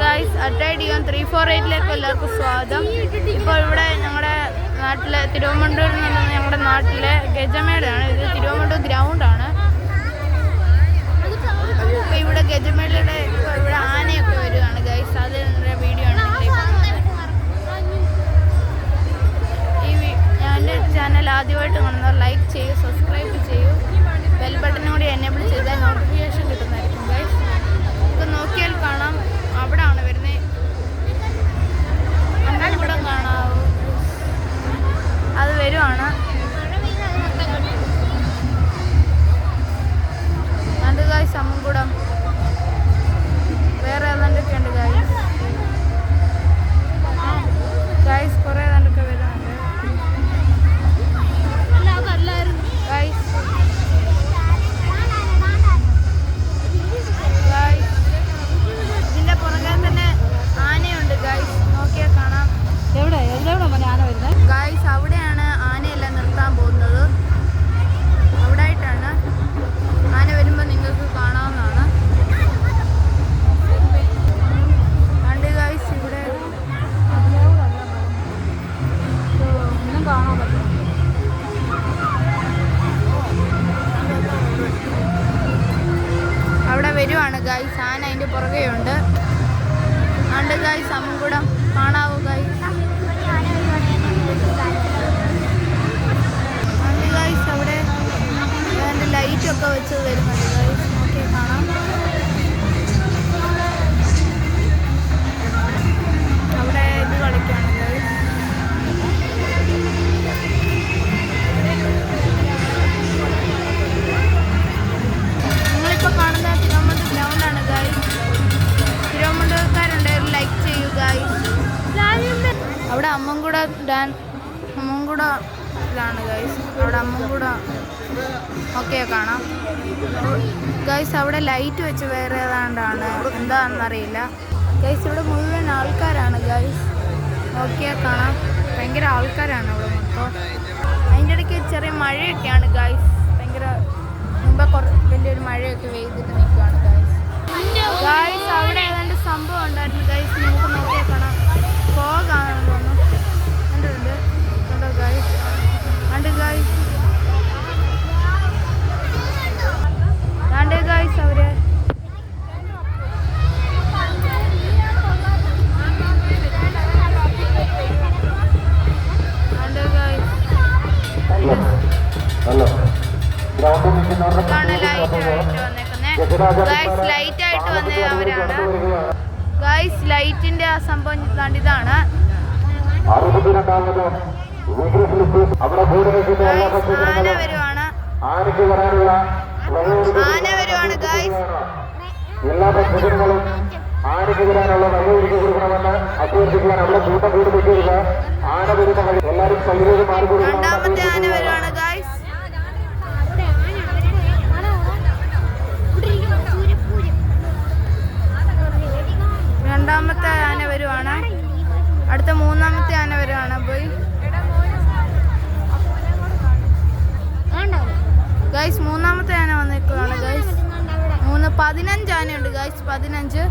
Guys, അറ്റൈഡിയം 348 എല്ലാവർക്കും സ്വാഗതം. ഇപ്പോൾ ഇവിടെ ഞങ്ങളുടെ നാട്ടിലെ തിരുവമണ്ടൂരിൽ നിന്ന് ഞങ്ങളുടെ നാട്ടിലെ ഗജമേളയാണ്. ഇത് തിരുവമണ്ടൂർ ഗ്രൗണ്ടാണ്. ഇപ്പോൾ ഇവിടെ ഗജമേളയുടെ ഇവിടെ ആനയൊക്കെ വരികയാണ് ഗൈസ്. അതിൻ്റെ വീഡിയോ ആണ് എൻ്റെ ചാനൽ ആദ്യമായിട്ട് കാണുന്നവർ ലൈക്ക് ചെയ്യൂ, സബ്സ്ക്രൈബ് ചെയ്യൂ, ബെൽ ബട്ടൺ കൂടി എനേബിൾ ചെയ്താൽ നോട്ടിഫിക്കേഷൻ കിട്ടുന്നതായിരിക്കും ഗൈസ്. ഇത് നോക്കിയാൽ കാണാം, അവിടെ ആണ് വരുന്നത്. അമ്പലം കാണാവൂ, അത് വരുവാണ്. അത് ഗൈസ് അമ്മൻകുടം. വേറെ ഏതാണ്ടൊക്കെ ഉണ്ട് ഗൈസ്. ഗൈസ് കുറേ ഏതാണ്ടൊക്കെ വരുന്നുണ്ട് ഗൈസ്. ഇതിന്റെ പുറകെ തന്നെ ആനയുണ്ട് ഗൈസ്, നോക്കിയാൽ കാണാം. എവിടെ ആന വരുന്നത് ഗൈസ്? അവിടെയാണ് ആനയെല്ലാം നിർത്താൻ പോകുന്നത്. അവിടെ ആയിട്ടാണ് ആന വരുമ്പോൾ നിങ്ങൾക്ക് കാണാവുന്നതാണ്. കണ്ട് ഗൈസ്, ഇവിടെ ഒന്നും കാണാൻ പറ്റില്ല. അവിടെ വരുവാണ് ഗൈസ് ആന, അതിൻ്റെ പുറകെയുണ്ട്. കണ്ട് ഗൈസ് അമ്മൻകുടം കാണാവൂ ഗൈസ്. കണ്ട് ഗൈസ്, അവിടെ അതിൻ്റെ ലൈറ്റൊക്കെ വെച്ച് വരുന്നുണ്ട് ഗൈസ്, നോക്കിയാൽ കാണാം. അവിടെ ഇത് കളിക്കാണ് ഗൈസ്. നിങ്ങളിപ്പോൾ കാണുന്ന തിരുവമണ്ടൂർ ഗ്രൗണ്ടാണ് ഗൈസ്. തിരുവമണ്ടൂർക്കാരുണ്ട്, ലൈക്ക് ചെയ്യൂ ഗൈസ്. അവിടെ അമ്മൻകുടത്തിലാണ് ഗൈസ്. അവിടെ അമ്മൻകുട ഒക്കെ കാണാം ഗൈസ്. അവിടെ ലൈറ്റ് വെച്ച് വേറെ ഏതാണ്ടാണ്, എന്താണെന്നറിയില്ല ഗൈസ്. ഇവിടെ മുഴുവൻ ആൾക്കാരാണ് ഗൈസ്, നോക്കിയാൽ കാണാം. ഭയങ്കര ആൾക്കാരാണ് ഇവിടെ മൊത്തം. അതിൻ്റെ ഇടയ്ക്ക് ചെറിയ മഴയൊക്കെയാണ് ഗൈസ്. ഭയങ്കര മുമ്പേ വലിയൊരു മഴയൊക്കെ പെയ്തിട്ട് നിൽക്കുകയാണ് ഗൈസ്. ഗൈസ് അവിടെ ഏതാണ്ട് സംഭവം ഉണ്ടായിരുന്നു ഗൈസ്, നമുക്ക് നോക്കിയാൽ കാണാം. പോകാണെന്ന് തോന്നുന്നു. കണ്ടിട്ടുണ്ട്, കണ്ടോ ഗൈസ്? കണ്ട് ഗൈസ്, കണ്ടേ ഗൈസ് അവര്. കണ്ടേ ഗൈസ്, ഇതാണ് ലൈറ്റായിട്ട് വന്നേക്കുന്നത് ഗൈസ്. ലൈറ്റായിട്ട് വന്ന അവരാണ് ഗൈസ്. ലൈറ്റിന്റെ ആ സംഭവം ഇതാണ്. ആന വരുവാണ്, ആന വരുവാണ് ഗൈസ്. എല്ലാ ഭക്തജനങ്ങളും ആനയ്ക്ക് വരാനുള്ള വഴി ഒരുക്കി കൊടുക്കണമെന്ന് അഭ്യർത്ഥിക്കാൻ അവിടെ കൂട്ടം കൂടി വെച്ചിരിക്കുക. ആന വരുന്ന വഴി എല്ലാവരും സൗകര്യം മാറി കൊടുക്കണം. രണ്ടാമത്തെ ആന വരുവാണ് ഗൈസ്. രണ്ടാമത്തെ ആന വരുവാണ്. അടുത്ത മൂന്നാമത്തെ ആന വരുവാണ്. പോയി ഗൈസ്, മൂന്നാമത്തെ ആന വന്നിരിക്കുകയാണ് ഗൈസ്. 15 ആനയുണ്ട് ഗൈസ്, 15.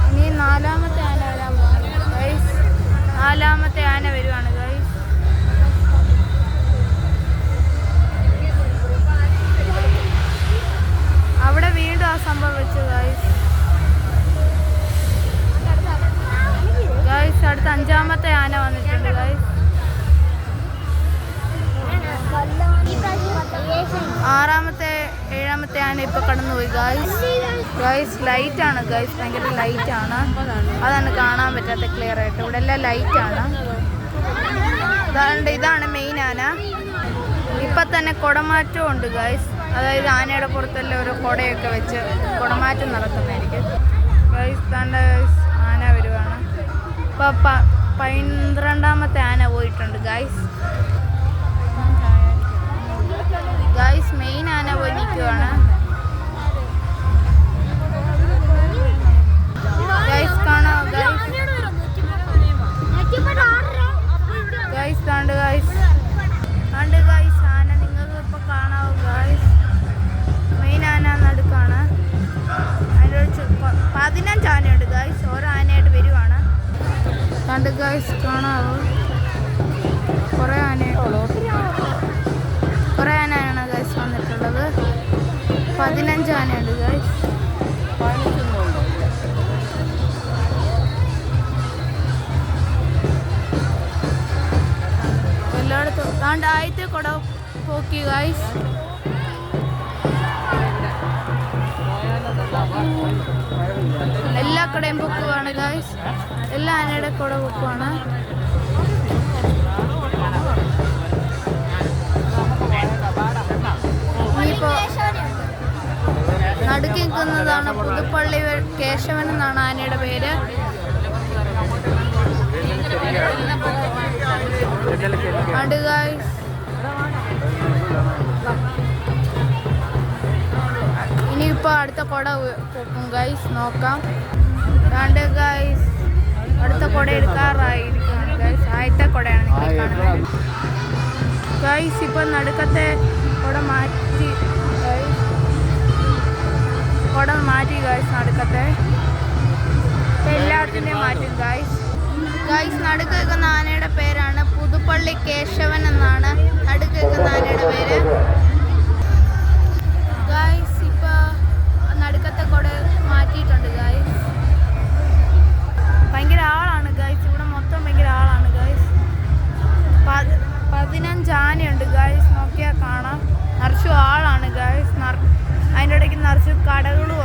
ഇനി നാലാമത്തെ ആന വരാൻ പോകുന്നു ഗൈസ്. നാലാമത്തെ ആന വരുവാണ് ഗൈസ്. അവിടെ വീണ്ടും ആ സംഭവം വെച്ചു ഗൈസ്. ഗൈസ് അടുത്ത 5ാമത്തെ ആന വന്നിട്ടുണ്ട് ഗൈസ്. 6ാമത്തെ 7ാമത്തെ ആന ഇപ്പൊ കടന്നുപോയി ഗൈസ്. ഗൈസ് ലൈറ്റാണ് ഗൈസ്, ഭയങ്കര ലൈറ്റാണ്. അതാണ് കാണാൻ പറ്റാത്ത ക്ലിയർ ആയിട്ട്. ഇവിടെ എല്ലാം ലൈറ്റാണ്. ഇതാണ് മെയിൻ ആന. ഇപ്പൊ തന്നെ കുടമാറ്റവും ഉണ്ട് ഗൈസ്. അതായത് ആനയുടെ പുറത്തെല്ലാം ഓരോ കുടയൊക്കെ വെച്ച് കുടമാറ്റം നടക്കുന്നതായിരിക്കും ഗൈസ്. താണ്ട ആന വരുവാണ്. ഇപ്പോൾ 12ാമത്തെ ആന പോയിട്ടുണ്ട് ഗൈസ്. ഗൈസ് മെയിൻ ആന പോയി നിൽക്കുവാണ് ഗൈസ്. കാണാം ഗൈസ്. ഗൈസ് കണ്ട് ഗൈസ്, ആന നിങ്ങൾക്ക് ഇപ്പോൾ കാണാവും ഗൈസ്. 15 ആനയുണ്ട് ഗൈസ്. ഓരോ ആനയായിട്ട് വരുവാണ്. കണ്ട് ഗൈസ് കാണാവോ, കുറേ ആനയാണ് ഗൈസ് വന്നിട്ടുള്ളത്. 15 ആനയുണ്ട് ഗൈസ്. എല്ലായിടത്തും താണ്ട് ആദ്യത്തെ കുട പോക്കി ഗൈസ്. എല്ലാ കടയും പൊക്കുവാണ് ഗൈസ്. എല്ലാ ആനയുടെ കുട പൊക്കുവാണ്. ഇനിയിപ്പോ നടുക്കി നിൽക്കുന്നതാണ് പുതുപ്പള്ളി കേശവൻ എന്നാണ് ആനയുടെ പേര്. കണ്ട് ഗൈസ്. ഇനിയിപ്പോൾ അടുത്ത കുട പൊക്കും ഗൈസ്, നോക്കാം. കണ്ട് ഗൈസ്, അടുത്ത കുട എടുക്കാറായിരിക്കുകയാണ് ഗൈസ്. ആദ്യത്തെ കുടയാണ് നിങ്ങൾ കാണുന്നത് ഗൈസ്. ഇപ്പം നടുക്കത്തെ കുട മാറ്റി ഗൈസ്. നടുക്കത്തെ എല്ലാത്തിൻ്റെയും മാറ്റും ഗൈസ്. നടുക്ക് വെക്കുന്ന ആനയുടെ പേരാണ് പുതുപ്പള്ളി കേശവൻ എന്നാണ് നടുക്ക് വെക്കുന്ന ആനയുടെ പേര് ഗൈസ്. ഇപ്പോൾ നടുക്കത്തെ കുട മാറ്റിയിട്ടുണ്ട് ഗൈസ്. ഭയങ്കര ആളാണ് ഗൈസ്. ഇവിടെ മൊത്തം ഭയങ്കര ആളാണ് ഗൈസ്. 15 ആനയുണ്ട് ഗൈസ്. നോക്കിയാൽ കാണാം. നിറച്ചും ആളാണ് ഗൈസ്. അതിൻ്റെ ഇടയ്ക്ക് നിറച്ച് കടകളും